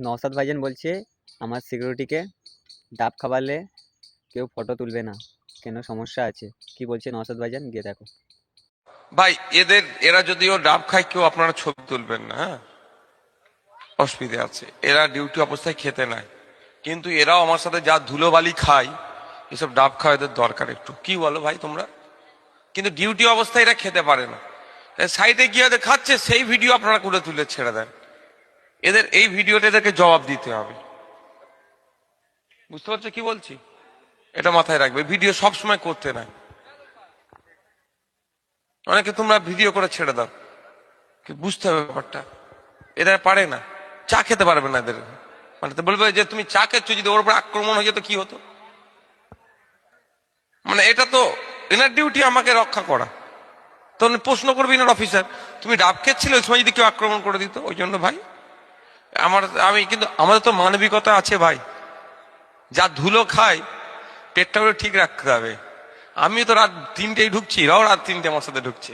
নওশাদ ভাইজান বলছে আমার সিকিউরিটিকে ডাব খাওয়ালে কেউ ফটো তুলবে না, কেন সমস্যা আছে? কি বলছে নওশাদ ভাইজান, গিয়ে দেখো। ভাই এরা যদিও ডাব খায়, কেউ আপনারা ছবি তুলবেন না, হ্যাঁ, অসুবিধা আছে। এরা ডিউটি অবস্থায় খেতে নাই, কিন্তু এরাও আমার সাথে যা ধুলোবালি খায়, এসব ডাব খাওয়া এদের দরকার একটু, কি বলো ভাই তোমরা? কিন্তু ডিউটি অবস্থায় এরা খেতে পারে না, সাইডে গিয়ে এদের খাচ্ছে, সেই ভিডিও আপনারা করে তুলে ছেড়ে দেন। এদের এই ভিডিওটা এদেরকে জবাব দিতে হবে, বুঝতে পারছো কি বলছি? এটা মাথায় রাখবে, ভিডিও সব সময় করতে নাই। অনেকে তোমরা ভিডিও করে ছেড়ে দাও, বুঝতে হবে ব্যাপারটা। এরা পারে না, চা খেতে পারবে না এদের, মানে তো বলবে যে তুমি চা খেচ্ছ, যদি ওর উপর আক্রমণ হয়ে যেত কি হতো? মানে এটা তো এনার ডিউটি আমাকে রক্ষা করা। তো প্রশ্ন করবি না অফিসার, তুমি ডাব খেচ্ছিলে ওই সময় যদি কেউ আক্রমণ করে দিত? ওই জন্য ভাই কিন্তু আমাদের তো মানবিকতা আছে ভাই, যা ধুলো খায় পেটটা ঠিক রাখতে হবে। আমি তো রাত 3টেই ঢুকছি, এরাও রাত 3টে আমার সাথে ঢুকছে।